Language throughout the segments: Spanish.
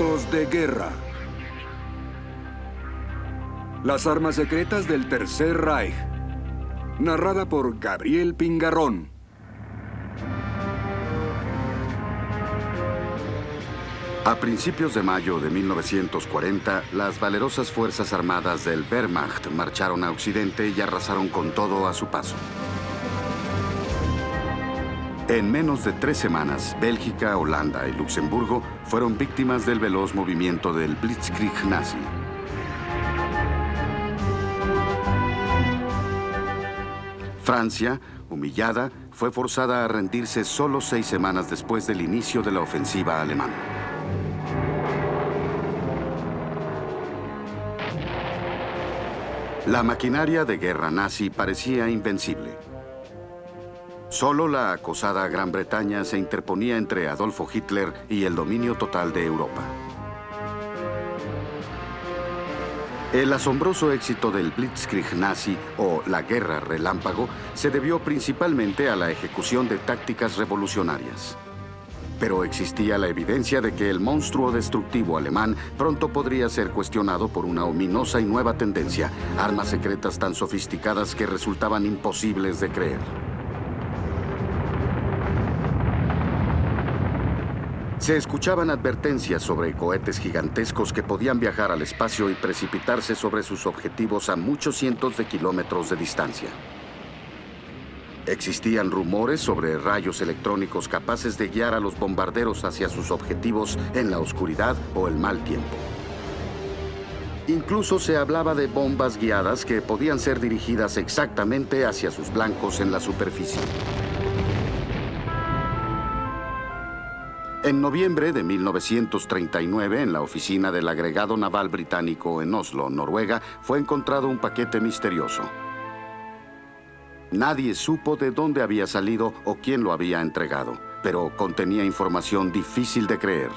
Secretos de guerra. Las armas secretas del Tercer Reich. Narrada por Gabriel Pingarrón. A principios de mayo de 1940, las valerosas fuerzas armadas del Wehrmacht marcharon a Occidente y arrasaron con todo a su paso. En menos de 3 semanas, Bélgica, Holanda y Luxemburgo fueron víctimas del veloz movimiento del Blitzkrieg nazi. Francia, humillada, fue forzada a rendirse solo 6 semanas después del inicio de la ofensiva alemana. La maquinaria de guerra nazi parecía invencible. Solo la acosada Gran Bretaña se interponía entre Adolfo Hitler y el dominio total de Europa. El asombroso éxito del Blitzkrieg nazi, o la guerra relámpago, se debió principalmente a la ejecución de tácticas revolucionarias. Pero existía la evidencia de que el monstruo destructivo alemán pronto podría ser cuestionado por una ominosa y nueva tendencia, armas secretas tan sofisticadas que resultaban imposibles de creer. Se escuchaban advertencias sobre cohetes gigantescos que podían viajar al espacio y precipitarse sobre sus objetivos a muchos cientos de kilómetros de distancia. Existían rumores sobre rayos electrónicos capaces de guiar a los bombarderos hacia sus objetivos en la oscuridad o el mal tiempo. Incluso se hablaba de bombas guiadas que podían ser dirigidas exactamente hacia sus blancos en la superficie. En noviembre de 1939, en la oficina del agregado naval británico en Oslo, Noruega, fue encontrado un paquete misterioso. Nadie supo de dónde había salido o quién lo había entregado, pero contenía información difícil de creer.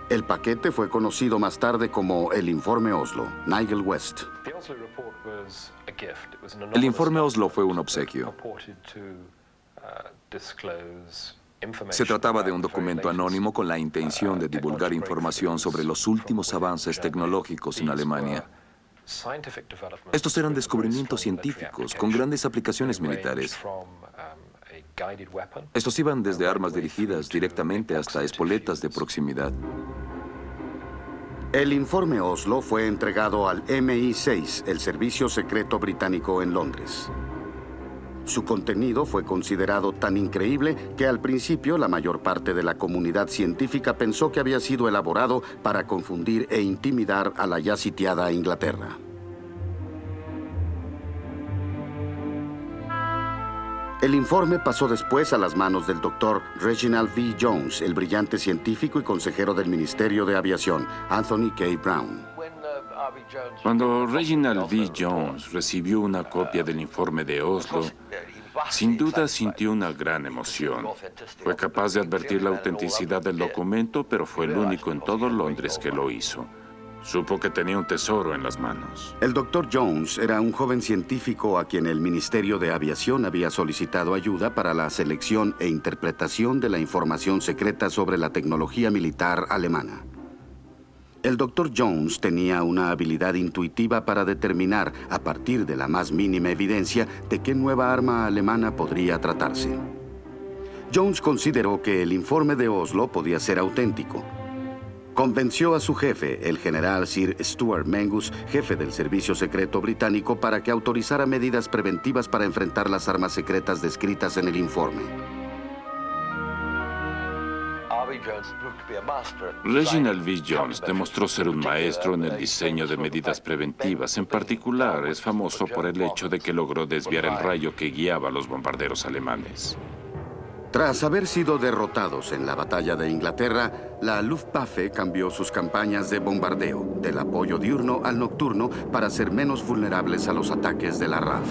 El paquete fue conocido más tarde como el Informe Oslo, Nigel West. El Informe Oslo fue un obsequio. Se trataba de un documento anónimo con la intención de divulgar información sobre los últimos avances tecnológicos en Alemania. Estos eran descubrimientos científicos con grandes aplicaciones militares. Estos iban desde armas dirigidas directamente hasta espoletas de proximidad. El Informe Oslo fue entregado al MI6, el servicio secreto británico en Londres. Su contenido fue considerado tan increíble que al principio la mayor parte de la comunidad científica pensó que había sido elaborado para confundir e intimidar a la ya sitiada Inglaterra. El informe pasó después a las manos del doctor Reginald V. Jones, el brillante científico y consejero del Ministerio de Aviación, Anthony K. Brown. Cuando Reginald V. Jones recibió una copia del informe de Oslo, sin duda sintió una gran emoción. Fue capaz de advertir la autenticidad del documento, pero fue el único en todo Londres que lo hizo. Supo que tenía un tesoro en las manos. El Dr. Jones era un joven científico a quien el Ministerio de Aviación había solicitado ayuda para la selección e interpretación de la información secreta sobre la tecnología militar alemana. El Dr. Jones tenía una habilidad intuitiva para determinar, a partir de la más mínima evidencia, de qué nueva arma alemana podría tratarse. Jones consideró que el informe de Oslo podía ser auténtico. Convenció a su jefe, el general Sir Stuart Mengus, jefe del Servicio Secreto Británico, para que autorizara medidas preventivas para enfrentar las armas secretas descritas en el informe. Reginald V. Jones demostró ser un maestro en el diseño de medidas preventivas. En particular, es famoso por el hecho de que logró desviar el rayo que guiaba a los bombarderos alemanes. Tras haber sido derrotados en la batalla de Inglaterra, la Luftwaffe cambió sus campañas de bombardeo, del apoyo diurno al nocturno, para ser menos vulnerables a los ataques de la RAF.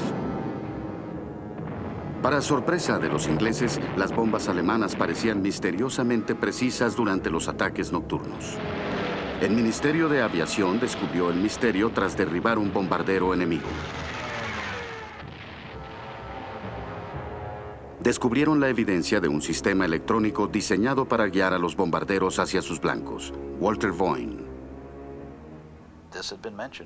Para sorpresa de los ingleses, las bombas alemanas parecían misteriosamente precisas durante los ataques nocturnos. El Ministerio de Aviación descubrió el misterio tras derribar un bombardero enemigo. descubrieron la evidencia de un sistema electrónico diseñado para guiar a los bombarderos hacia sus blancos. Walter Boyne.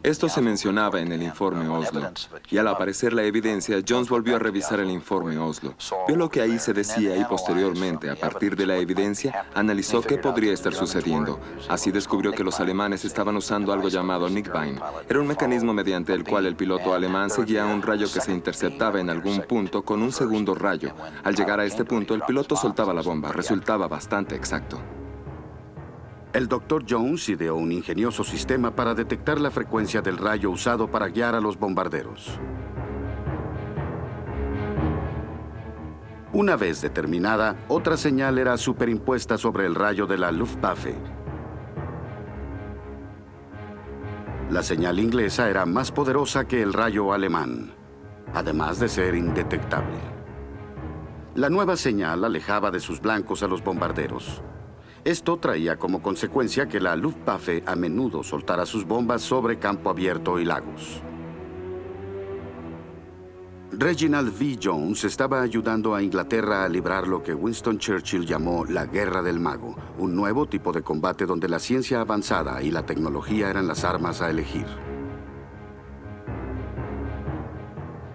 Esto se mencionaba en el informe Oslo, y al aparecer la evidencia, Jones volvió a revisar el informe Oslo. Vio lo que ahí se decía y posteriormente, a partir de la evidencia, analizó qué podría estar sucediendo. Así descubrió que los alemanes estaban usando algo llamado Nickbein. Era un mecanismo mediante el cual el piloto alemán seguía un rayo que se interceptaba en algún punto con un segundo rayo. Al llegar a este punto, el piloto soltaba la bomba. Resultaba bastante exacto. El Dr. Jones ideó un ingenioso sistema para detectar la frecuencia del rayo usado para guiar a los bombarderos. Una vez determinada, otra señal era superimpuesta sobre el rayo de la Luftwaffe. La señal inglesa era más poderosa que el rayo alemán, además de ser indetectable. La nueva señal alejaba de sus blancos a los bombarderos. Esto traía como consecuencia que la Luftwaffe a menudo soltara sus bombas sobre campo abierto y lagos. Reginald V. Jones estaba ayudando a Inglaterra a librar lo que Winston Churchill llamó la Guerra del Mago, un nuevo tipo de combate donde la ciencia avanzada y la tecnología eran las armas a elegir.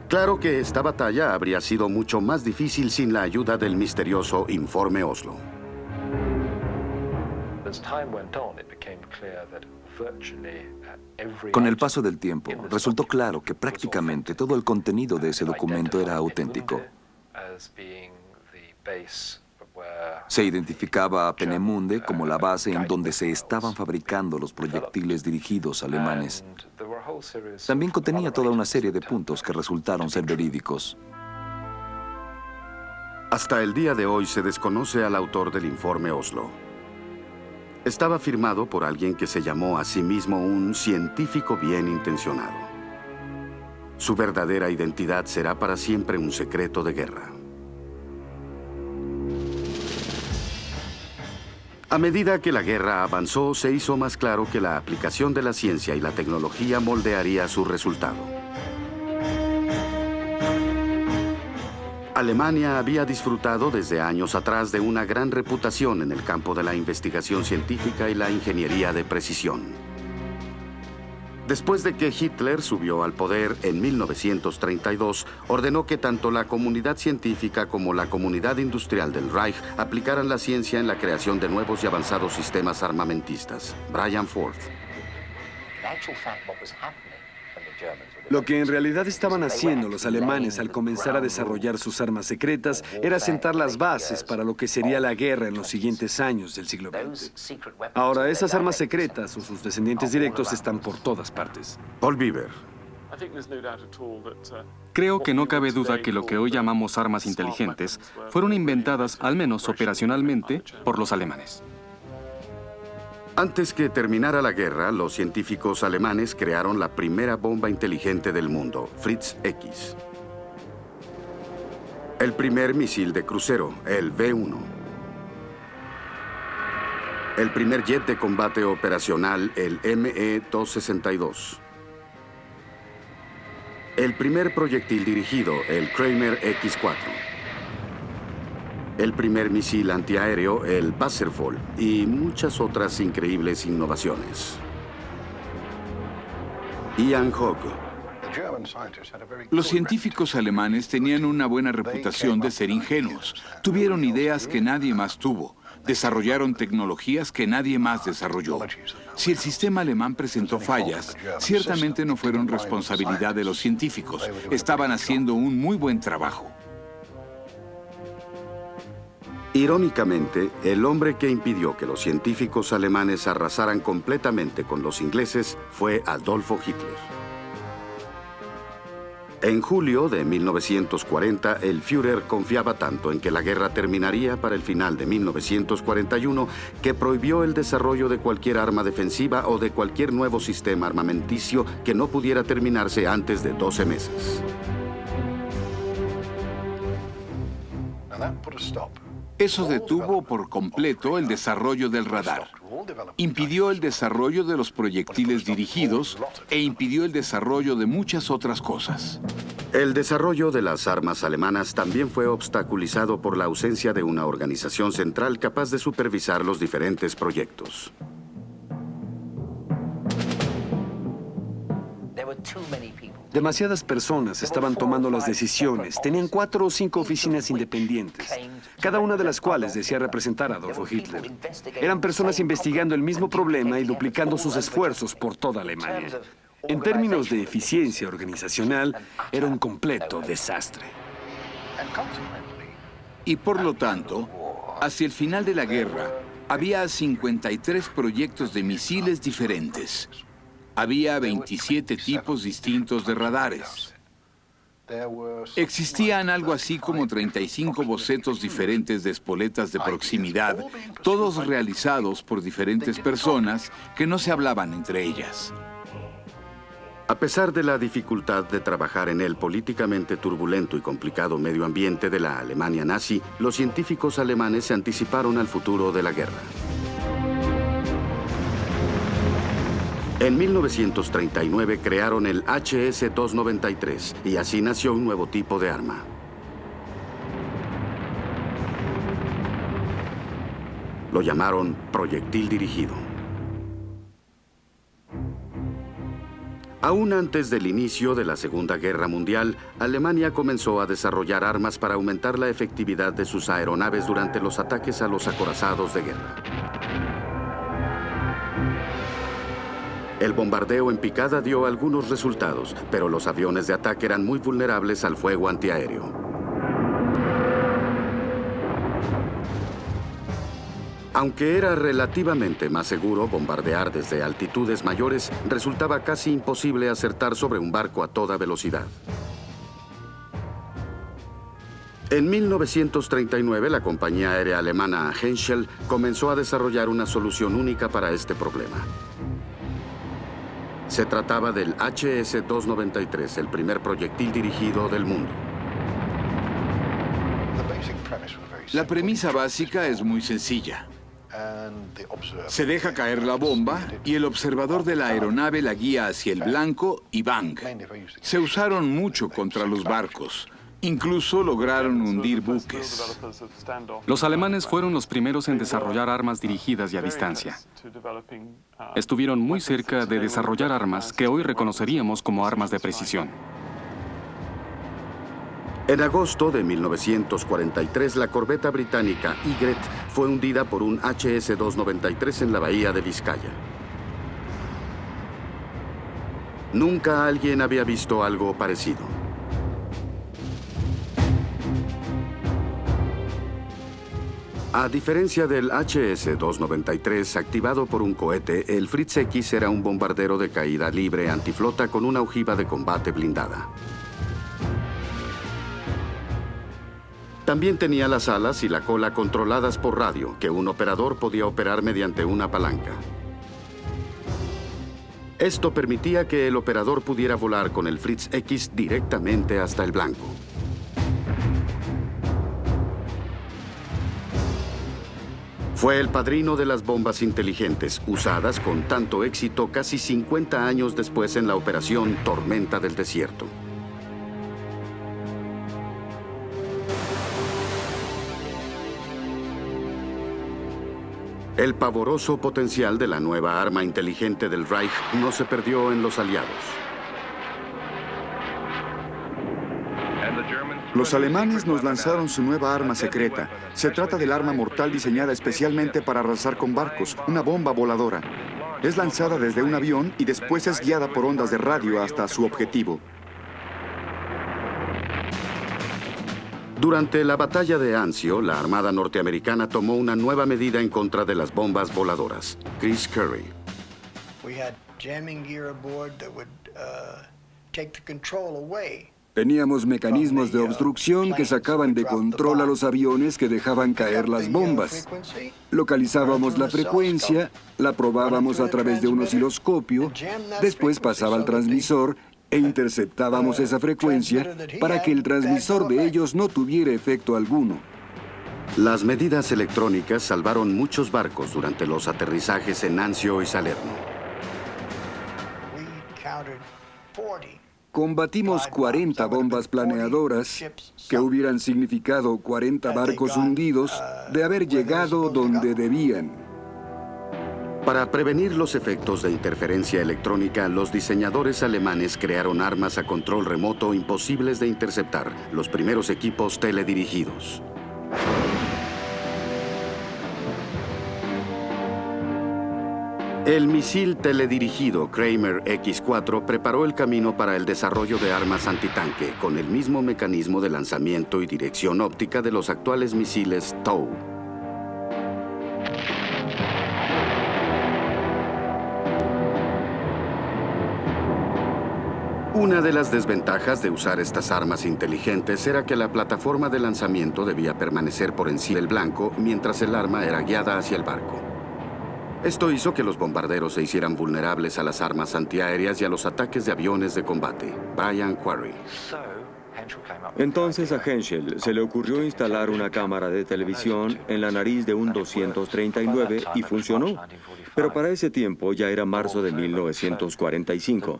Claro que esta batalla habría sido mucho más difícil sin la ayuda del misterioso Informe Oslo. Con el paso del tiempo, resultó claro que prácticamente todo el contenido de ese documento era auténtico. Se identificaba a Peenemünde como la base en donde se estaban fabricando los proyectiles dirigidos alemanes. También contenía toda una serie de puntos que resultaron ser verídicos. Hasta el día de hoy se desconoce al autor del Informe Oslo. Estaba firmado por alguien que se llamó a sí mismo un científico bien intencionado. Su verdadera identidad será para siempre un secreto de guerra. A medida que la guerra avanzó, se hizo más claro que la aplicación de la ciencia y la tecnología moldearía su resultado. Alemania había disfrutado desde años atrás de una gran reputación en el campo de la investigación científica y la ingeniería de precisión. Después de que Hitler subió al poder en 1932, ordenó que tanto la comunidad científica como la comunidad industrial del Reich aplicaran la ciencia en la creación de nuevos y avanzados sistemas armamentistas. Brian Ford. Lo que en realidad estaban haciendo los alemanes al comenzar a desarrollar sus armas secretas era sentar las bases para lo que sería la guerra en los siguientes años del siglo XX. Ahora, esas armas secretas o sus descendientes directos están por todas partes. Paul Bieber. Creo que no cabe duda que lo que hoy llamamos armas inteligentes fueron inventadas, al menos operacionalmente, por los alemanes. Antes que terminara la guerra, los científicos alemanes crearon la primera bomba inteligente del mundo, Fritz X. El primer misil de crucero, el V-1. El primer jet de combate operacional, el ME-262. El primer proyectil dirigido, el Kramer X-4. El primer misil antiaéreo, el Wasserfall, y muchas otras increíbles innovaciones. Ian Hogg. Los científicos alemanes tenían una buena reputación de ser ingenuos. Tuvieron ideas que nadie más tuvo. Desarrollaron tecnologías que nadie más desarrolló. Si el sistema alemán presentó fallas, ciertamente no fueron responsabilidad de los científicos. Estaban haciendo un muy buen trabajo. Irónicamente, el hombre que impidió que los científicos alemanes arrasaran completamente con los ingleses fue Adolfo Hitler. En julio de 1940, el Führer confiaba tanto en que la guerra terminaría para el final de 1941 que prohibió el desarrollo de cualquier arma defensiva o de cualquier nuevo sistema armamenticio que no pudiera terminarse antes de 12 meses. Eso detuvo por completo el desarrollo del radar. Impidió el desarrollo de los proyectiles dirigidos e impidió el desarrollo de muchas otras cosas. El desarrollo de las armas alemanas también fue obstaculizado por la ausencia de una organización central capaz de supervisar los diferentes proyectos. Demasiadas personas estaban tomando las decisiones. Tenían 4 o 5 oficinas independientes, cada una de las cuales decía representar a Adolfo Hitler. Eran personas investigando el mismo problema y duplicando sus esfuerzos por toda Alemania. En términos de eficiencia organizacional, era un completo desastre. Y por lo tanto, hacia el final de la guerra, había 53 proyectos de misiles diferentes. Había 27 tipos distintos de radares. Existían algo así como 35 bocetos diferentes de espoletas de proximidad, todos realizados por diferentes personas que no se hablaban entre ellas. A pesar de la dificultad de trabajar en el políticamente turbulento y complicado medio ambiente de la Alemania nazi, los científicos alemanes se anticiparon al futuro de la guerra. En 1939 crearon el HS-293 y así nació un nuevo tipo de arma. Lo llamaron proyectil dirigido. Aún antes del inicio de la Segunda Guerra Mundial, Alemania comenzó a desarrollar armas para aumentar la efectividad de sus aeronaves durante los ataques a los acorazados de guerra. El bombardeo en picada dio algunos resultados, pero los aviones de ataque eran muy vulnerables al fuego antiaéreo. Aunque era relativamente más seguro bombardear desde altitudes mayores, resultaba casi imposible acertar sobre un barco a toda velocidad. En 1939, la compañía aérea alemana Henschel comenzó a desarrollar una solución única para este problema. Se trataba del HS-293, el primer proyectil dirigido del mundo. La premisa básica es muy sencilla. Se deja caer la bomba y el observador de la aeronave la guía hacia el blanco y ¡bang! Se usaron mucho contra los barcos. Incluso lograron hundir buques. Los alemanes fueron los primeros en desarrollar armas dirigidas y a distancia. Estuvieron muy cerca de desarrollar armas que hoy reconoceríamos como armas de precisión. En agosto de 1943, la corbeta británica Egret fue hundida por un HS-293 en la bahía de Vizcaya. Nunca alguien había visto algo parecido. A diferencia del HS-293 activado por un cohete, el Fritz X era un bombardero de caída libre antiflota con una ojiva de combate blindada. También tenía las alas y la cola controladas por radio, que un operador podía operar mediante una palanca. Esto permitía que el operador pudiera volar con el Fritz X directamente hasta el blanco. Fue el padrino de las bombas inteligentes, usadas con tanto éxito casi 50 años después en la operación Tormenta del Desierto. El pavoroso potencial de la nueva arma inteligente del Reich no se perdió en los aliados. Los alemanes nos lanzaron su nueva arma secreta. Se trata del arma mortal diseñada especialmente para arrasar con barcos, una bomba voladora. Es lanzada desde un avión y después es guiada por ondas de radio hasta su objetivo. Durante la batalla de Anzio, la Armada norteamericana tomó una nueva medida en contra de las bombas voladoras. Chris Curry. Teníamos mecanismos de obstrucción que sacaban de control a los aviones que dejaban caer las bombas. Localizábamos la frecuencia, la probábamos a través de un osciloscopio, después pasaba al transmisor e interceptábamos esa frecuencia para que el transmisor de ellos no tuviera efecto alguno. Las medidas electrónicas salvaron muchos barcos durante los aterrizajes en Anzio y Salerno. Combatimos 40 bombas planeadoras que hubieran significado 40 barcos hundidos de haber llegado donde debían. Para prevenir los efectos de interferencia electrónica, los diseñadores alemanes crearon armas a control remoto imposibles de interceptar, los primeros equipos teledirigidos. El misil teledirigido Kramer X-4 preparó el camino para el desarrollo de armas antitanque, con el mismo mecanismo de lanzamiento y dirección óptica de los actuales misiles TOW. Una de las desventajas de usar estas armas inteligentes era que la plataforma de lanzamiento debía permanecer por encima del blanco mientras el arma era guiada hacia el barco. Esto hizo que los bombarderos se hicieran vulnerables a las armas antiaéreas y a los ataques de aviones de combate. Brian Quarry. Entonces a Henschel se le ocurrió instalar una cámara de televisión en la nariz de un 239 y funcionó. Pero para ese tiempo ya era marzo de 1945.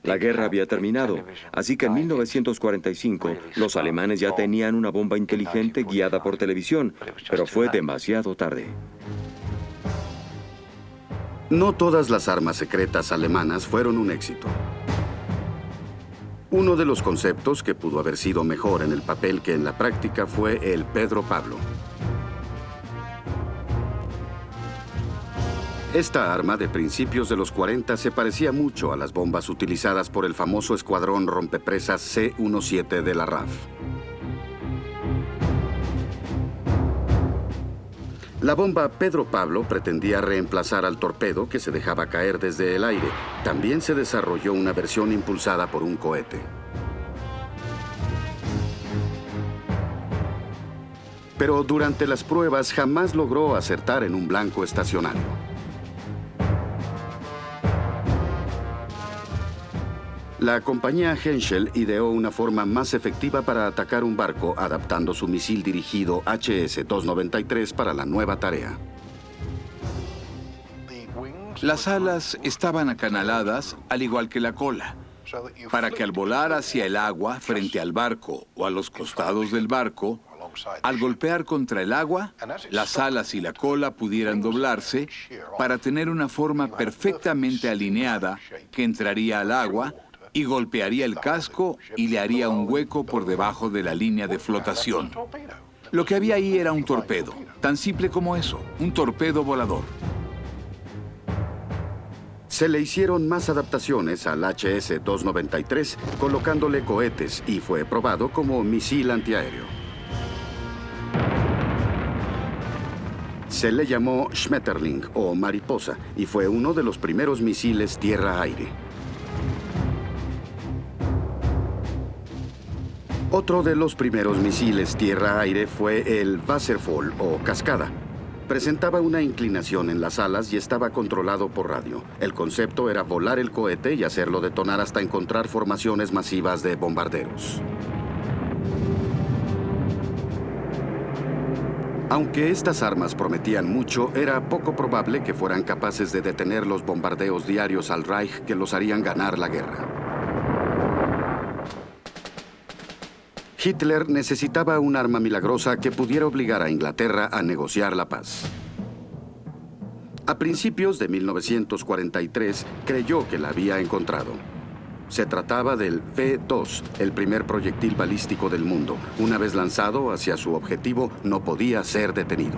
La guerra había terminado, así que en 1945 los alemanes ya tenían una bomba inteligente guiada por televisión, pero fue demasiado tarde. No todas las armas secretas alemanas fueron un éxito. Uno de los conceptos que pudo haber sido mejor en el papel que en la práctica fue el Pedro Pablo. Esta arma de principios de los 40 se parecía mucho a las bombas utilizadas por el famoso escuadrón rompepresas C-17 de la RAF. La bomba Pedro Pablo pretendía reemplazar al torpedo que se dejaba caer desde el aire. También se desarrolló una versión impulsada por un cohete. Pero durante las pruebas jamás logró acertar en un blanco estacionario. La compañía Henschel ideó una forma más efectiva para atacar un barco, adaptando su misil dirigido HS-293 para la nueva tarea. Las alas estaban acanaladas, al igual que la cola, para que al volar hacia el agua, frente al barco o a los costados del barco, al golpear contra el agua, las alas y la cola pudieran doblarse para tener una forma perfectamente alineada que entraría al agua y golpearía el casco y le haría un hueco por debajo de la línea de flotación. Lo que había ahí era un torpedo, tan simple como eso, un torpedo volador. Se le hicieron más adaptaciones al HS-293, colocándole cohetes, y fue probado como misil antiaéreo. Se le llamó Schmetterling o mariposa y fue uno de los primeros misiles tierra-aire. Otro de los primeros misiles tierra-aire fue el Wasserfall o cascada. Presentaba una inclinación en las alas y estaba controlado por radio. El concepto era volar el cohete y hacerlo detonar hasta encontrar formaciones masivas de bombarderos. Aunque estas armas prometían mucho, era poco probable que fueran capaces de detener los bombardeos diarios al Reich que los harían ganar la guerra. Hitler necesitaba un arma milagrosa que pudiera obligar a Inglaterra a negociar la paz. A principios de 1943, creyó que la había encontrado. Se trataba del V-2, el primer proyectil balístico del mundo. Una vez lanzado hacia su objetivo, no podía ser detenido.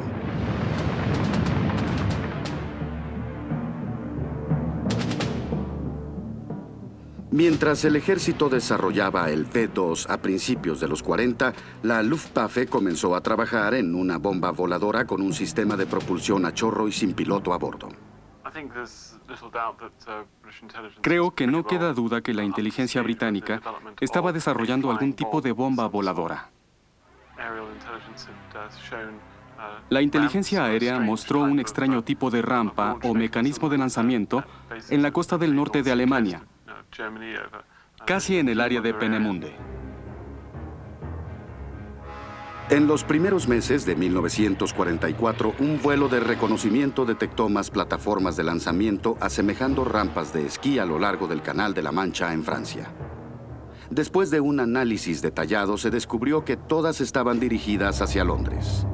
Mientras el ejército desarrollaba el V-2 a principios de los 40, la Luftwaffe comenzó a trabajar en una bomba voladora con un sistema de propulsión a chorro y sin piloto a bordo. Creo que no queda duda que la inteligencia británica estaba desarrollando algún tipo de bomba voladora. La inteligencia aérea mostró un extraño tipo de rampa o mecanismo de lanzamiento en la costa del norte de Alemania, casi en el área de Peenemünde. En los primeros meses de 1944, un vuelo de reconocimiento detectó más plataformas de lanzamiento asemejando rampas de esquí a lo largo del Canal de la Mancha en Francia. Después de un análisis detallado, se descubrió que todas estaban dirigidas hacia Londres.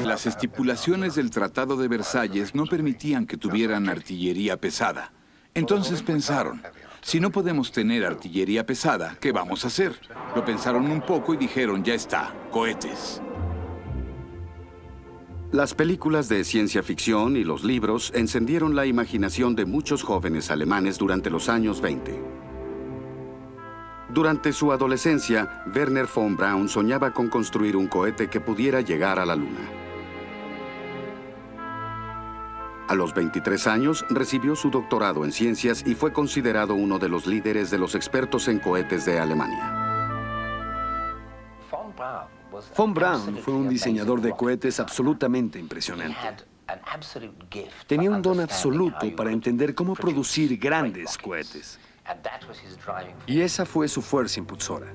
Las estipulaciones del Tratado de Versalles no permitían que tuvieran artillería pesada. Entonces pensaron, si no podemos tener artillería pesada, ¿qué vamos a hacer? Lo pensaron un poco y dijeron, ya está, cohetes. Las películas de ciencia ficción y los libros encendieron la imaginación de muchos jóvenes alemanes durante los años 20. Durante su adolescencia, Werner von Braun soñaba con construir un cohete que pudiera llegar a la Luna. A los 23 años, recibió su doctorado en ciencias y fue considerado uno de los líderes de los expertos en cohetes de Alemania. Von Braun fue un diseñador de cohetes absolutamente impresionante. Tenía un don absoluto para entender cómo producir grandes cohetes. Y esa fue su fuerza impulsora.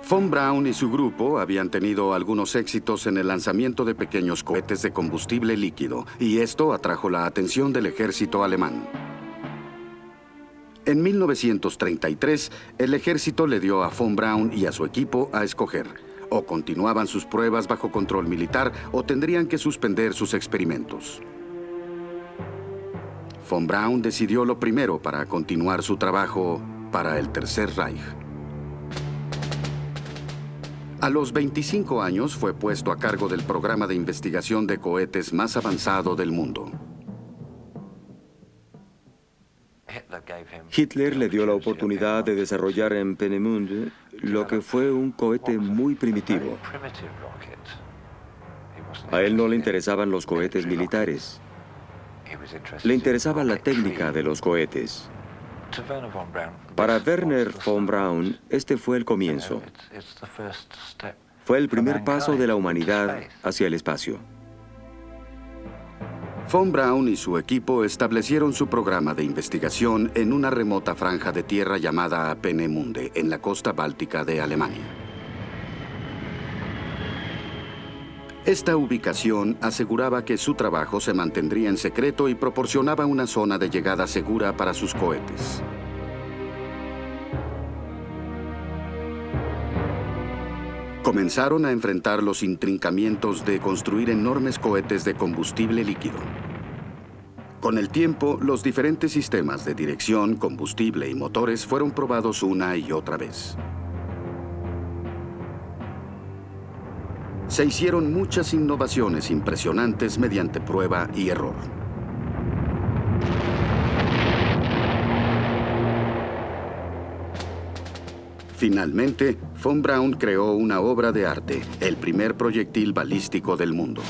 Von Braun y su grupo habían tenido algunos éxitos en el lanzamiento de pequeños cohetes de combustible líquido, y esto atrajo la atención del ejército alemán. En 1933, el ejército le dio a von Braun y a su equipo a escoger: o continuaban sus pruebas bajo control militar o tendrían que suspender sus experimentos. Von Braun decidió lo primero para continuar su trabajo para el Tercer Reich. A los 25 años fue puesto a cargo del programa de investigación de cohetes más avanzado del mundo. Hitler le dio la oportunidad de desarrollar en Peenemünde lo que fue un cohete muy primitivo. A él no le interesaban los cohetes militares. Le interesaba la técnica de los cohetes. Para Werner von Braun, este fue el comienzo. Fue el primer paso de la humanidad hacia el espacio. Von Braun y su equipo establecieron su programa de investigación en una remota franja de tierra llamada Peenemünde, en la costa báltica de Alemania. Esta ubicación aseguraba que su trabajo se mantendría en secreto y proporcionaba una zona de llegada segura para sus cohetes. Comenzaron a enfrentar los intrincamientos de construir enormes cohetes de combustible líquido. Con el tiempo, los diferentes sistemas de dirección, combustible y motores fueron probados una y otra vez. Se hicieron muchas innovaciones impresionantes mediante prueba y error. Finalmente, von Braun creó una obra de arte, el primer proyectil balístico del mundo.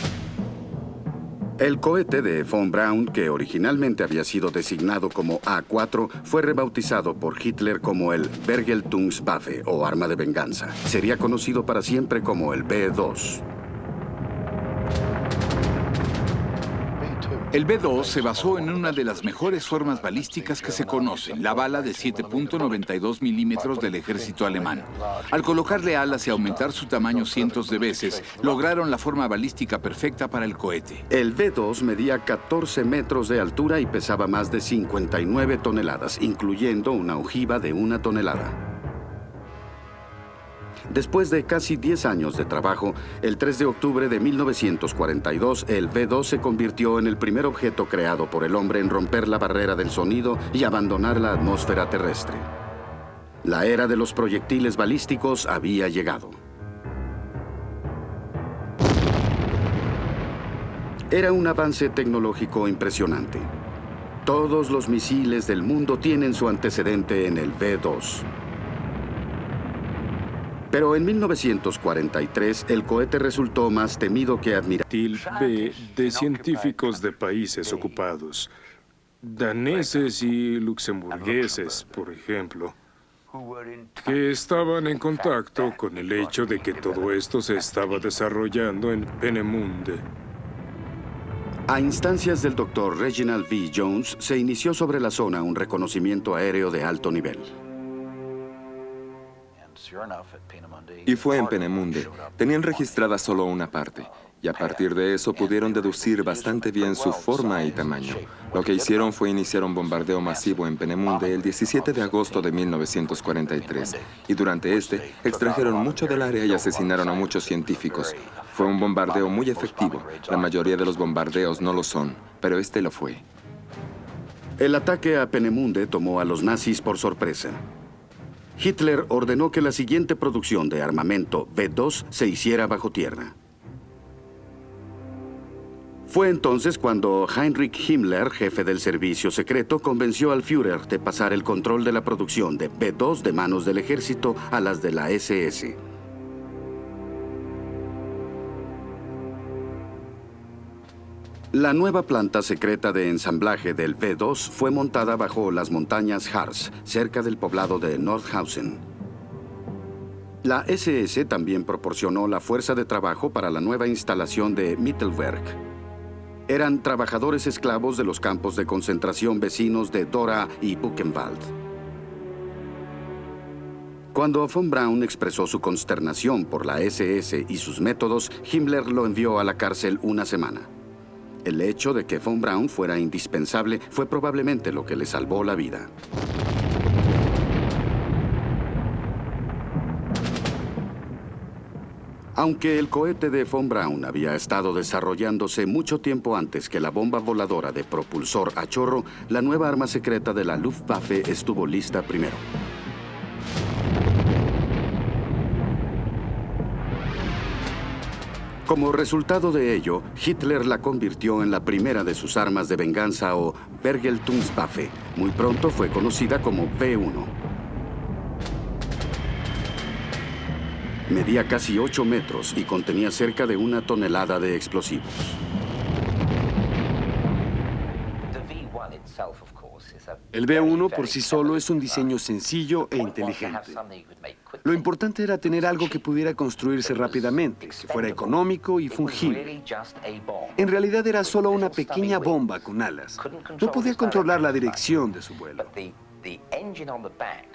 El cohete de von Braun, que originalmente había sido designado como A4, fue rebautizado por Hitler como el Vergeltungswaffe, o arma de venganza. Sería conocido para siempre como el B-2. El B-2 se basó en una de las mejores formas balísticas que se conocen, la bala de 7.92 milímetros del ejército alemán. Al colocarle alas y aumentar su tamaño cientos de veces, lograron la forma balística perfecta para el cohete. El B-2 medía 14 metros de altura y pesaba más de 59 toneladas, incluyendo una ojiva de 1 tonelada. Después de casi 10 años de trabajo, el 3 de octubre de 1942, el B-2 se convirtió en el primer objeto creado por el hombre en romper la barrera del sonido y abandonar la atmósfera terrestre. La era de los proyectiles balísticos había llegado. Era un avance tecnológico impresionante. Todos los misiles del mundo tienen su antecedente en el B-2. Pero en 1943, el cohete resultó más temido que admirado. B de científicos de países ocupados, daneses y luxemburgueses, por ejemplo, que estaban en contacto con el hecho de que todo esto se estaba desarrollando en Peenemünde. A instancias del Dr. Reginald V. Jones, se inició sobre la zona un reconocimiento aéreo de alto nivel. Y fue en Peenemünde. Tenían registrada solo una parte, y a partir de eso pudieron deducir bastante bien su forma y tamaño. Lo que hicieron fue iniciar un bombardeo masivo en Peenemünde el 17 de agosto de 1943, y durante este extrajeron mucho del área y asesinaron a muchos científicos. Fue un bombardeo muy efectivo. La mayoría de los bombardeos no lo son, pero este lo fue. El ataque a Peenemünde tomó a los nazis por sorpresa. Hitler ordenó que la siguiente producción de armamento V2 se hiciera bajo tierra. Fue entonces cuando Heinrich Himmler, jefe del servicio secreto, convenció al Führer de pasar el control de la producción de V2 de manos del ejército a las de la SS. La nueva planta secreta de ensamblaje del V2 fue montada bajo las montañas Harz, cerca del poblado de Nordhausen. La SS también proporcionó la fuerza de trabajo para la nueva instalación de Mittelwerk. Eran trabajadores esclavos de los campos de concentración vecinos de Dora y Buchenwald. Cuando von Braun expresó su consternación por la SS y sus métodos, Himmler lo envió a la cárcel una semana. El hecho de que von Braun fuera indispensable fue probablemente lo que le salvó la vida. Aunque el cohete de von Braun había estado desarrollándose mucho tiempo antes que la bomba voladora de propulsor a chorro, la nueva arma secreta de la Luftwaffe estuvo lista primero. Como resultado de ello, Hitler la convirtió en la primera de sus armas de venganza o Vergeltungswaffe. Muy pronto fue conocida como V1. Medía casi 8 metros y contenía cerca de 1 tonelada de explosivos. El V1 por sí solo es un diseño sencillo e inteligente. Lo importante era tener algo que pudiera construirse rápidamente, que fuera económico y fungible. En realidad era solo una pequeña bomba con alas. No podía controlar la dirección de su vuelo.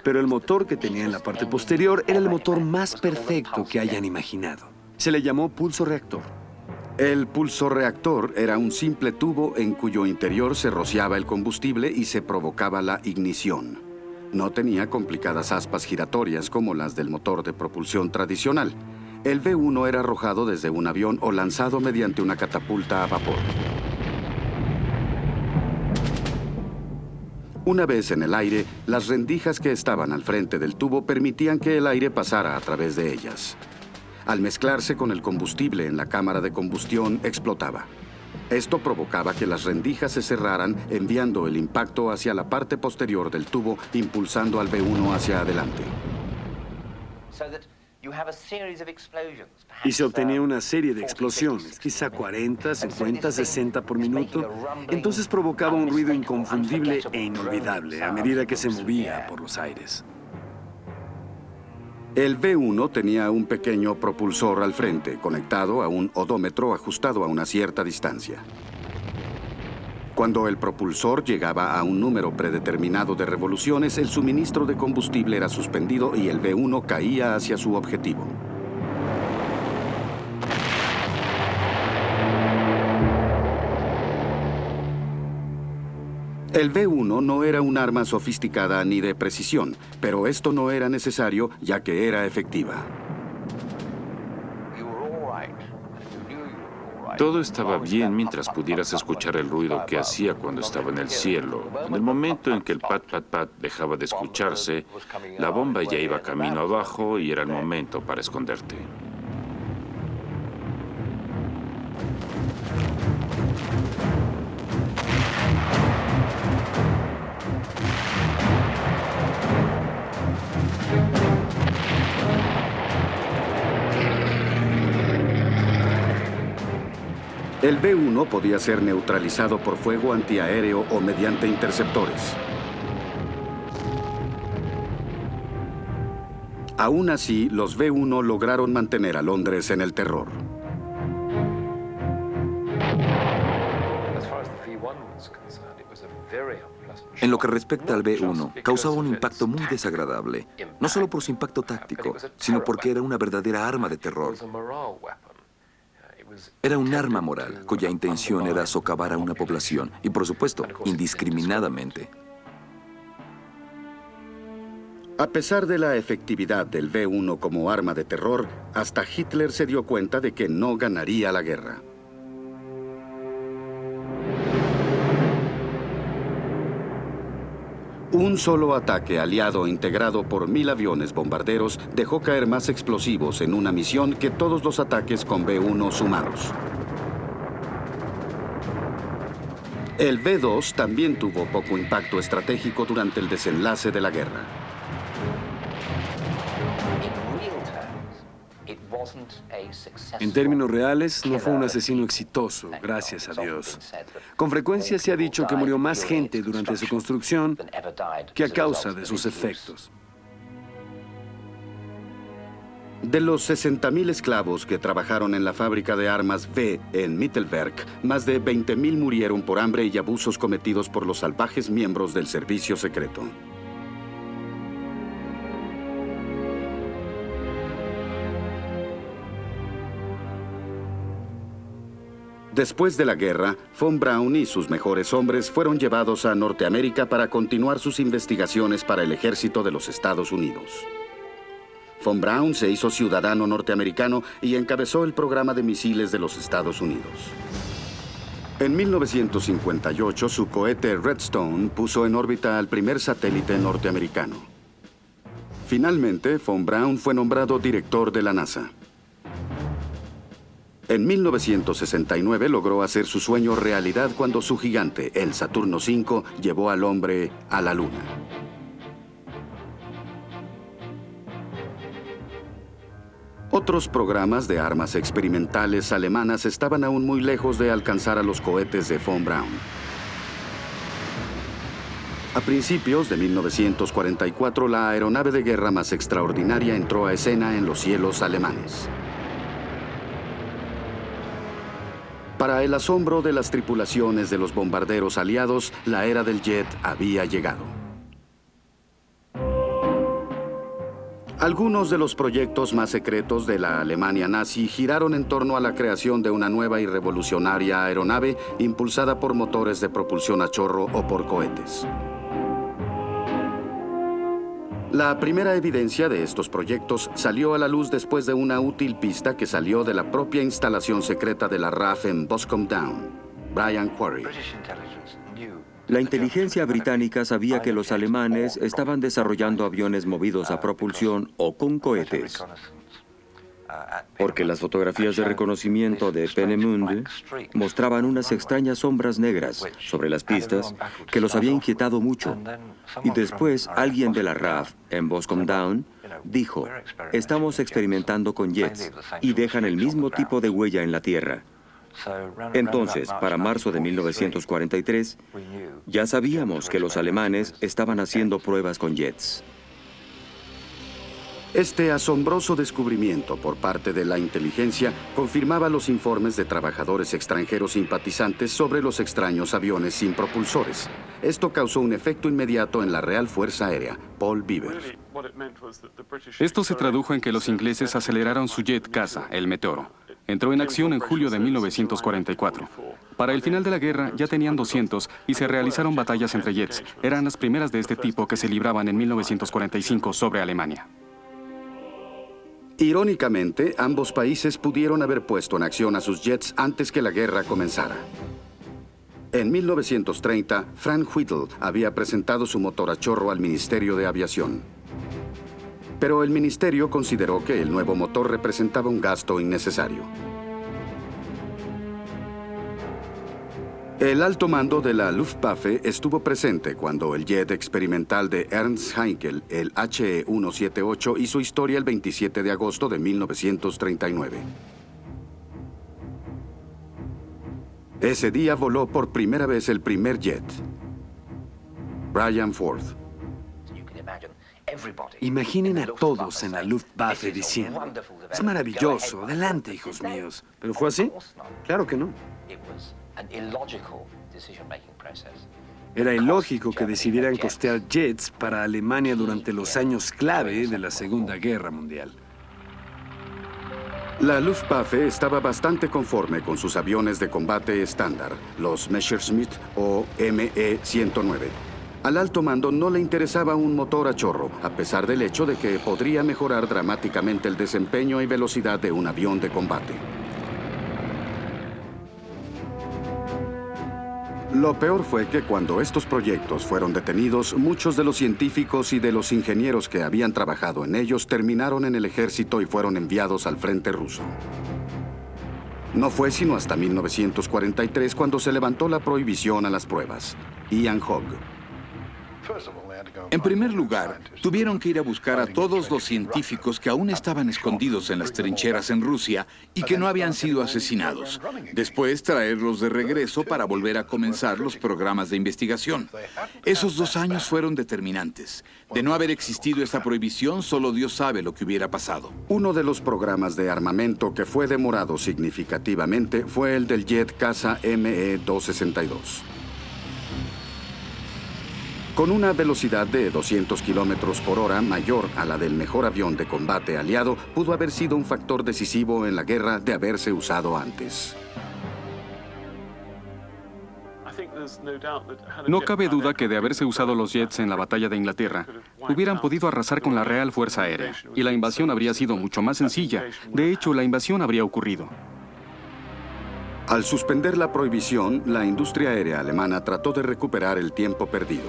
Pero el motor que tenía en la parte posterior era el motor más perfecto que hayan imaginado. Se le llamó pulso-reactor. El pulso-reactor era un simple tubo en cuyo interior se rociaba el combustible y se provocaba la ignición. No tenía complicadas aspas giratorias como las del motor de propulsión tradicional. El V1 era arrojado desde un avión o lanzado mediante una catapulta a vapor. Una vez en el aire, las rendijas que estaban al frente del tubo permitían que el aire pasara a través de ellas. Al mezclarse con el combustible en la cámara de combustión, explotaba. Esto provocaba que las rendijas se cerraran, enviando el impacto hacia la parte posterior del tubo, impulsando al V1 hacia adelante. Y se obtenía una serie de explosiones, quizá 40, 50, 60 por minuto. Entonces provocaba un ruido inconfundible e inolvidable a medida que se movía por los aires. El V1 tenía un pequeño propulsor al frente, conectado a un odómetro ajustado a una cierta distancia. Cuando el propulsor llegaba a un número predeterminado de revoluciones, el suministro de combustible era suspendido y el V1 caía hacia su objetivo. El V1 no era un arma sofisticada ni de precisión, pero esto no era necesario ya que era efectiva. Todo estaba bien mientras pudieras escuchar el ruido que hacía cuando estaba en el cielo. En el momento en que el pat-pat-pat dejaba de escucharse, la bomba ya iba camino abajo y era el momento para esconderte. El V1 podía ser neutralizado por fuego antiaéreo o mediante interceptores. Aún así, los V1 lograron mantener a Londres en el terror. En lo que respecta al B-1, causaba un impacto muy desagradable, no solo por su impacto táctico, sino porque era una verdadera arma de terror. Era un arma moral, cuya intención era socavar a una población, y por supuesto, indiscriminadamente. A pesar de la efectividad del B-1 como arma de terror, hasta Hitler se dio cuenta de que no ganaría la guerra. Un solo ataque aliado integrado por 1000 aviones bombarderos dejó caer más explosivos en una misión que todos los ataques con B-1 sumados. El B-2 también tuvo poco impacto estratégico durante el desenlace de la guerra. En términos reales, no fue un asesino exitoso, gracias a Dios. Con frecuencia se ha dicho que murió más gente durante su construcción que a causa de sus efectos. De los 60.000 esclavos que trabajaron en la fábrica de armas V en Mittelberg, más de 20.000 murieron por hambre y abusos cometidos por los salvajes miembros del servicio secreto. Después de la guerra, von Braun y sus mejores hombres fueron llevados a Norteamérica para continuar sus investigaciones para el ejército de los Estados Unidos. Von Braun se hizo ciudadano norteamericano y encabezó el programa de misiles de los Estados Unidos. En 1958, su cohete Redstone puso en órbita al primer satélite norteamericano. Finalmente, von Braun fue nombrado director de la NASA. En 1969 logró hacer su sueño realidad cuando su gigante, el Saturno V, llevó al hombre a la Luna. Otros programas de armas experimentales alemanas estaban aún muy lejos de alcanzar a los cohetes de von Braun. A principios de 1944, la aeronave de guerra más extraordinaria entró a escena en los cielos alemanes. Para el asombro de las tripulaciones de los bombarderos aliados, la era del jet había llegado. Algunos de los proyectos más secretos de la Alemania nazi giraron en torno a la creación de una nueva y revolucionaria aeronave impulsada por motores de propulsión a chorro o por cohetes. La primera evidencia de estos proyectos salió a la luz después de una útil pista que salió de la propia instalación secreta de la RAF en Boscombe Down, Brian Quarry. La inteligencia británica sabía que los alemanes estaban desarrollando aviones movidos a propulsión o con cohetes, porque las fotografías de reconocimiento de Peenemünde mostraban unas extrañas sombras negras sobre las pistas que los había inquietado mucho. Y después alguien de la RAF en Boscombe Down dijo, estamos experimentando con jets y dejan el mismo tipo de huella en la tierra. Entonces, para marzo de 1943, ya sabíamos que los alemanes estaban haciendo pruebas con jets. Este asombroso descubrimiento por parte de la inteligencia confirmaba los informes de trabajadores extranjeros simpatizantes sobre los extraños aviones sin propulsores. Esto causó un efecto inmediato en la Real Fuerza Aérea, Paul Beaver. Esto se tradujo en que los ingleses aceleraron su jet caza, el Meteoro. Entró en acción en julio de 1944. Para el final de la guerra ya tenían 200 y se realizaron batallas entre jets. Eran las primeras de este tipo que se libraban en 1945 sobre Alemania. Irónicamente, ambos países pudieron haber puesto en acción a sus jets antes que la guerra comenzara. En 1930, Frank Whittle había presentado su motor a chorro al Ministerio de Aviación. Pero el ministerio consideró que el nuevo motor representaba un gasto innecesario. El alto mando de la Luftwaffe estuvo presente cuando el jet experimental de Ernst Heinkel, el HE-178, hizo historia el 27 de agosto de 1939. Ese día voló por primera vez el primer jet, Brian Ford. Imaginen a todos en la Luftwaffe diciendo, es maravilloso, adelante, hijos míos. ¿Pero fue así? Claro que no. Era ilógico que decidieran costear jets para Alemania durante los años clave de la Segunda Guerra Mundial. La Luftwaffe estaba bastante conforme con sus aviones de combate estándar, los Messerschmitt o ME-109. Al alto mando no le interesaba un motor a chorro, a pesar del hecho de que podría mejorar dramáticamente el desempeño y velocidad de un avión de combate. Lo peor fue que cuando estos proyectos fueron detenidos, muchos de los científicos y de los ingenieros que habían trabajado en ellos terminaron en el ejército y fueron enviados al frente ruso. No fue sino hasta 1943 cuando se levantó la prohibición a las pruebas. Ian Hogg. En primer lugar, tuvieron que ir a buscar a todos los científicos que aún estaban escondidos en las trincheras en Rusia y que no habían sido asesinados. Después, traerlos de regreso para volver a comenzar los programas de investigación. Esos 2 años fueron determinantes. De no haber existido esta prohibición, solo Dios sabe lo que hubiera pasado. Uno de los programas de armamento que fue demorado significativamente fue el del jet caza ME-262. Con una velocidad de 200 kilómetros por hora mayor a la del mejor avión de combate aliado, pudo haber sido un factor decisivo en la guerra de haberse usado antes. No cabe duda que de haberse usado los jets en la batalla de Inglaterra, hubieran podido arrasar con la Real Fuerza Aérea, y la invasión habría sido mucho más sencilla. De hecho, la invasión habría ocurrido. Al suspender la prohibición, la industria aérea alemana trató de recuperar el tiempo perdido.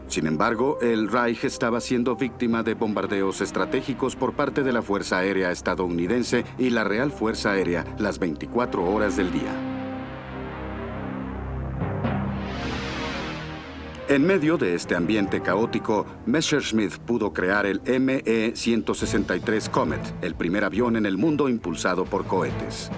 Sin embargo, el Reich estaba siendo víctima de bombardeos estratégicos por parte de la Fuerza Aérea estadounidense y la Real Fuerza Aérea las 24 horas del día. En medio de este ambiente caótico, Messerschmitt pudo crear el ME-163 Comet, el primer avión en el mundo impulsado por cohetes.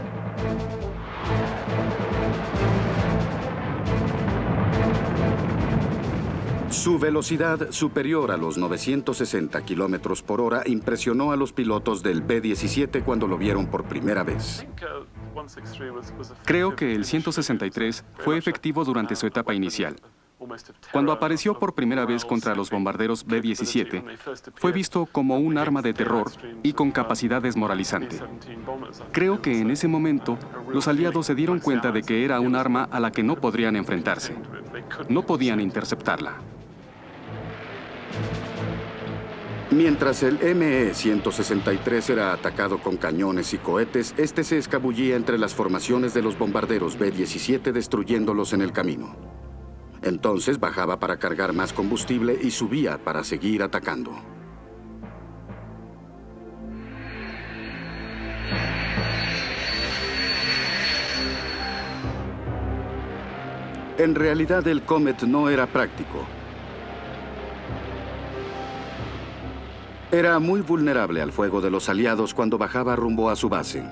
Su velocidad, superior a los 960 kilómetros por hora, impresionó a los pilotos del B-17 cuando lo vieron por primera vez. Creo que el 163 fue efectivo durante su etapa inicial. Cuando apareció por primera vez contra los bombarderos B-17, fue visto como un arma de terror y con capacidad desmoralizante. Creo que en ese momento, los aliados se dieron cuenta de que era un arma a la que no podrían enfrentarse. No podían interceptarla. Mientras el ME-163 era atacado con cañones y cohetes, este se escabullía entre las formaciones de los bombarderos B-17 destruyéndolos en el camino. Entonces bajaba para cargar más combustible y subía para seguir atacando. En realidad el Comet no era práctico. Era muy vulnerable al fuego de los aliados cuando bajaba rumbo a su base.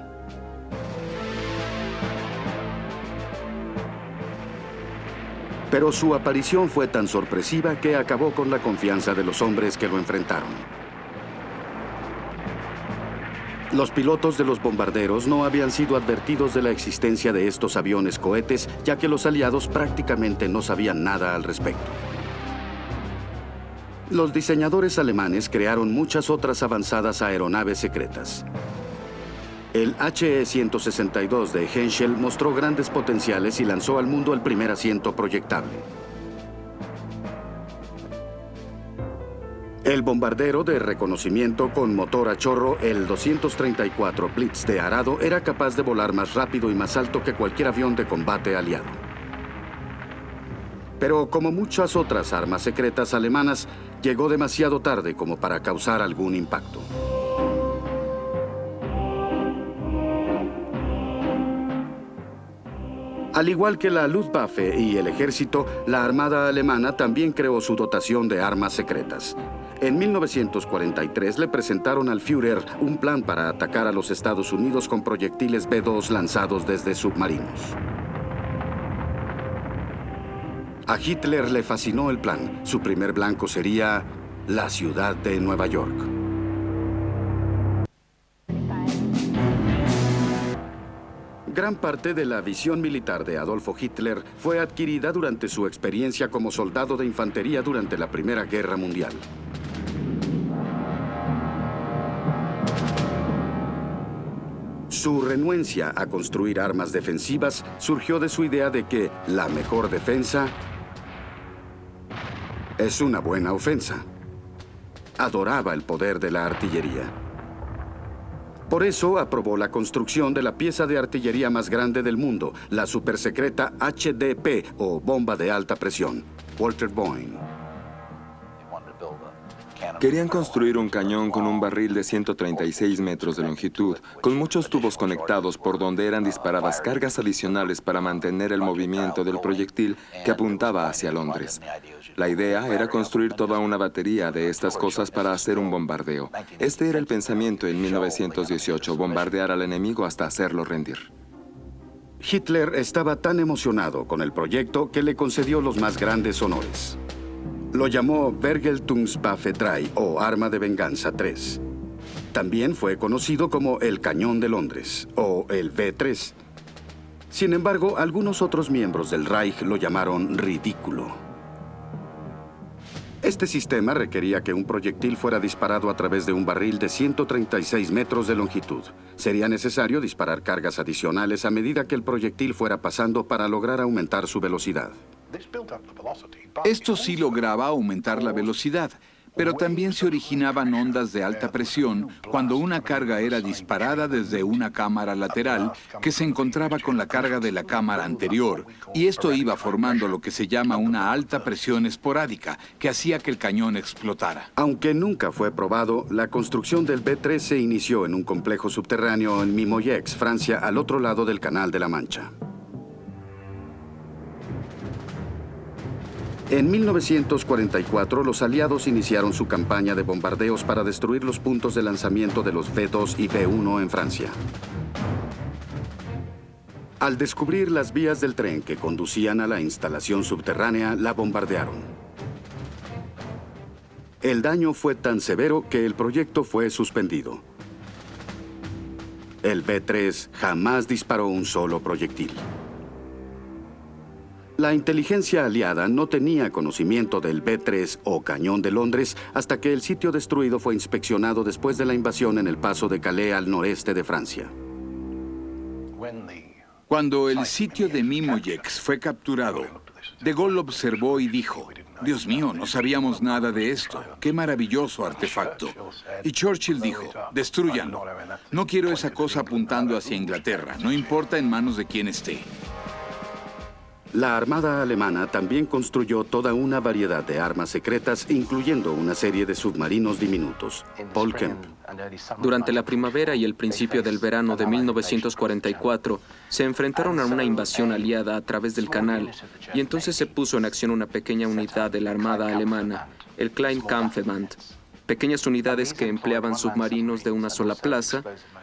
Pero su aparición fue tan sorpresiva que acabó con la confianza de los hombres que lo enfrentaron. Los pilotos de los bombarderos no habían sido advertidos de la existencia de estos aviones cohetes, ya que los aliados prácticamente no sabían nada al respecto. Los diseñadores alemanes crearon muchas otras avanzadas aeronaves secretas. El HE-162 de Henschel mostró grandes potenciales y lanzó al mundo el primer asiento proyectable. El bombardero de reconocimiento con motor a chorro, el 234 Blitz de Arado, era capaz de volar más rápido y más alto que cualquier avión de combate aliado. Pero como muchas otras armas secretas alemanas, llegó demasiado tarde como para causar algún impacto. Al igual que la Luftwaffe y el ejército, la Armada alemana también creó su dotación de armas secretas. En 1943 le presentaron al Führer un plan para atacar a los Estados Unidos con proyectiles B-2 lanzados desde submarinos. A Hitler le fascinó el plan. Su primer blanco sería la ciudad de Nueva York. Gran parte de la visión militar de Adolfo Hitler fue adquirida durante su experiencia como soldado de infantería durante la Primera Guerra Mundial. Su renuencia a construir armas defensivas surgió de su idea de que la mejor defensa es una buena ofensa. Adoraba el poder de la artillería. Por eso aprobó la construcción de la pieza de artillería más grande del mundo, la supersecreta HDP, o bomba de alta presión, Walter Boeing. Querían construir un cañón con un barril de 136 metros de longitud, con muchos tubos conectados por donde eran disparadas cargas adicionales para mantener el movimiento del proyectil que apuntaba hacia Londres. La idea era construir toda una batería de estas cosas para hacer un bombardeo. Este era el pensamiento en 1918, bombardear al enemigo hasta hacerlo rendir. Hitler estaba tan emocionado con el proyecto que le concedió los más grandes honores. Lo llamó Vergeltungswaffe 3 o Arma de Venganza 3. También fue conocido como el Cañón de Londres o el V3. Sin embargo, algunos otros miembros del Reich lo llamaron ridículo. Este sistema requería que un proyectil fuera disparado a través de un barril de 136 metros de longitud. Sería necesario disparar cargas adicionales a medida que el proyectil fuera pasando para lograr aumentar su velocidad. Esto sí lograba aumentar la velocidad, pero también se originaban ondas de alta presión cuando una carga era disparada desde una cámara lateral que se encontraba con la carga de la cámara anterior, y esto iba formando lo que se llama una alta presión esporádica, que hacía que el cañón explotara. Aunque nunca fue probado, la construcción del V3 se inició en un complejo subterráneo en Mimoyex, Francia, al otro lado del Canal de la Mancha. En 1944, los aliados iniciaron su campaña de bombardeos para destruir los puntos de lanzamiento de los V2 y V1 en Francia. Al descubrir las vías del tren que conducían a la instalación subterránea, la bombardearon. El daño fue tan severo que el proyecto fue suspendido. El V3 jamás disparó un solo proyectil. La inteligencia aliada no tenía conocimiento del V3 o Cañón de Londres hasta que el sitio destruido fue inspeccionado después de la invasión en el paso de Calais al noreste de Francia. Cuando el sitio de Mimoyex fue capturado, De Gaulle observó y dijo: «Dios mío, no sabíamos nada de esto. ¡Qué maravilloso artefacto!» Y Churchill dijo: «Destrúyanlo. No quiero esa cosa apuntando hacia Inglaterra, no importa en manos de quién esté». La Armada alemana también construyó toda una variedad de armas secretas, incluyendo una serie de submarinos diminutos. Paul Kemp. Durante la primavera y el principio del verano de 1944, se enfrentaron a una invasión aliada a través del canal, y entonces se puso en acción una pequeña unidad de la Armada alemana, el Kleinkampfband. Pequeñas unidades que empleaban submarinos de una sola plaza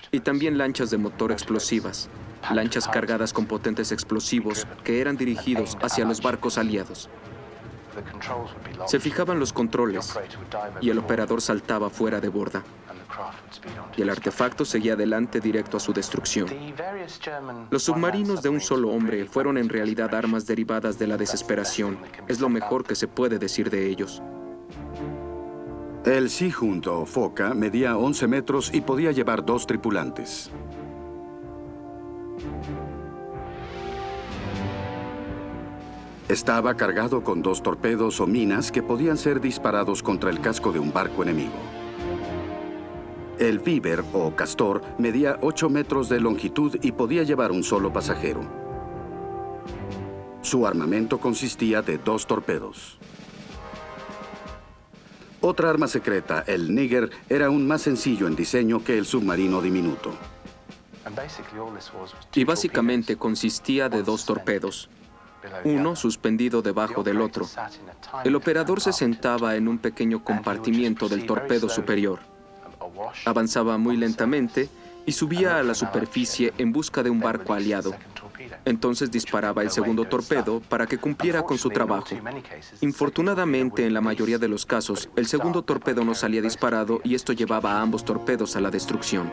y también lanchas de motor explosivas, lanchas cargadas con potentes explosivos que eran dirigidos hacia los barcos aliados. Se fijaban los controles y el operador saltaba fuera de borda, y el artefacto seguía adelante directo a su destrucción. Los submarinos de un solo hombre fueron en realidad armas derivadas de la desesperación. Es lo mejor que se puede decir de ellos. El Seahund o Foca medía 11 metros y podía llevar 2 tripulantes. Estaba cargado con 2 torpedos o minas que podían ser disparados contra el casco de un barco enemigo. El Beaver o Castor medía 8 metros de longitud y podía llevar un solo pasajero. Su armamento consistía de 2 torpedos. Otra arma secreta, el Níger, era aún más sencillo en diseño que el submarino diminuto. Y básicamente consistía de 2 torpedos, uno suspendido debajo del otro. El operador se sentaba en un pequeño compartimiento del torpedo superior. Avanzaba muy lentamente y subía a la superficie en busca de un barco aliado. Entonces disparaba el segundo torpedo para que cumpliera con su trabajo. Infortunadamente, en la mayoría de los casos, el segundo torpedo no salía disparado y esto llevaba a ambos torpedos a la destrucción.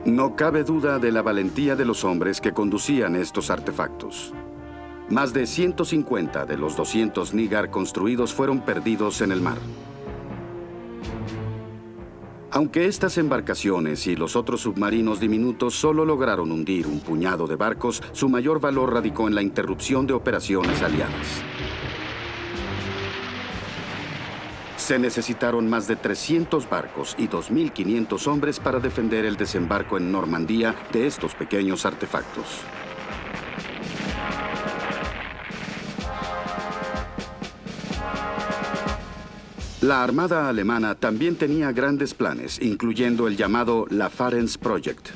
No cabe duda de la valentía de los hombres que conducían estos artefactos. Más de 150 de los 200 Nigar construidos fueron perdidos en el mar. Aunque estas embarcaciones y los otros submarinos diminutos solo lograron hundir un puñado de barcos, su mayor valor radicó en la interrupción de operaciones aliadas. Se necesitaron más de 300 barcos y 2.500 hombres para defender el desembarco en Normandía de estos pequeños artefactos. La Armada alemana también tenía grandes planes, incluyendo el llamado Lafarens Project.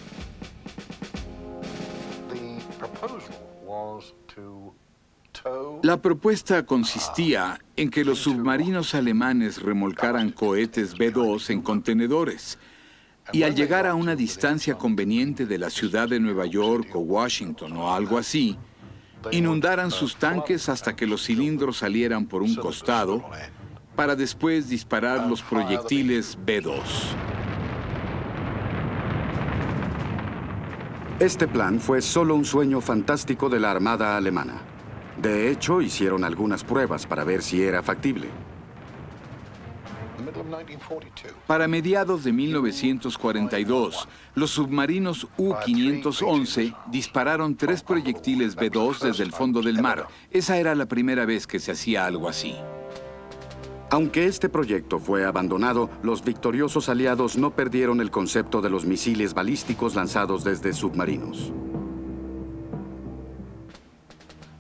La propuesta consistía en que los submarinos alemanes remolcaran cohetes B-2 en contenedores y al llegar a una distancia conveniente de la ciudad de Nueva York o Washington o algo así, inundaran sus tanques hasta que los cilindros salieran por un costado para después disparar los proyectiles B-2. Este plan fue solo un sueño fantástico de la Armada alemana. De hecho, hicieron algunas pruebas para ver si era factible. Para mediados de 1942, los submarinos U-511 dispararon 3 proyectiles B-2 desde el fondo del mar. Esa era la primera vez que se hacía algo así. Aunque este proyecto fue abandonado, los victoriosos aliados no perdieron el concepto de los misiles balísticos lanzados desde submarinos.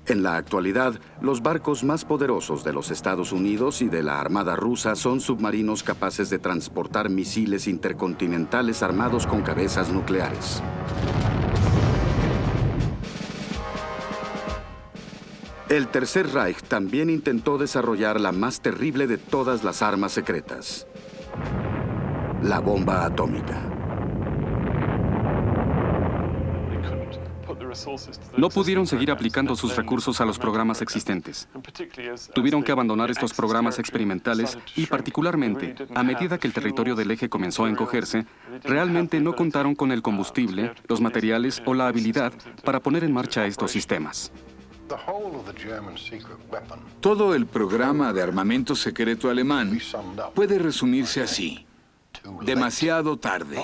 En la actualidad, los barcos más poderosos de los Estados Unidos y de la Armada rusa son submarinos capaces de transportar misiles intercontinentales armados con cabezas nucleares. El Tercer Reich también intentó desarrollar la más terrible de todas las armas secretas: la bomba atómica. No pudieron seguir aplicando sus recursos a los programas existentes. Tuvieron que abandonar estos programas experimentales y, particularmente, a medida que el territorio del eje comenzó a encogerse, realmente no contaron con el combustible, los materiales o la habilidad para poner en marcha estos sistemas. Todo el programa de armamento secreto alemán puede resumirse así: demasiado tarde.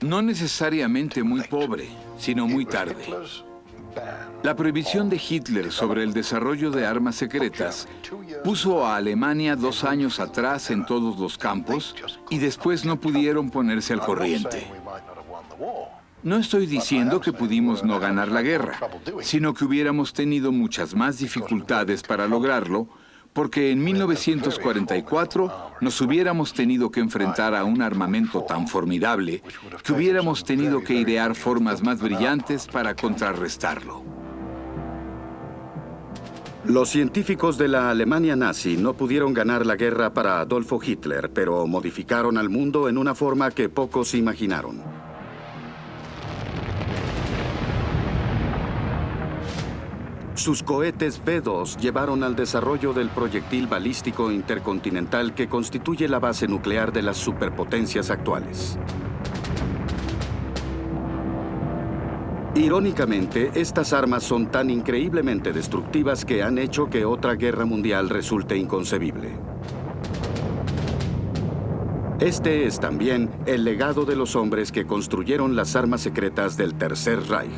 No necesariamente muy pobre, sino muy tarde. La prohibición de Hitler sobre el desarrollo de armas secretas puso a Alemania 2 años atrás en todos los campos y después no pudieron ponerse al corriente. No estoy diciendo que pudimos no ganar la guerra, sino que hubiéramos tenido muchas más dificultades para lograrlo, porque en 1944 nos hubiéramos tenido que enfrentar a un armamento tan formidable que hubiéramos tenido que idear formas más brillantes para contrarrestarlo. Los científicos de la Alemania nazi no pudieron ganar la guerra para Adolfo Hitler, pero modificaron al mundo en una forma que pocos imaginaron. Sus cohetes B-2 llevaron al desarrollo del proyectil balístico intercontinental que constituye la base nuclear de las superpotencias actuales. Irónicamente, estas armas son tan increíblemente destructivas que han hecho que otra guerra mundial resulte inconcebible. Este es también el legado de los hombres que construyeron las armas secretas del Tercer Reich.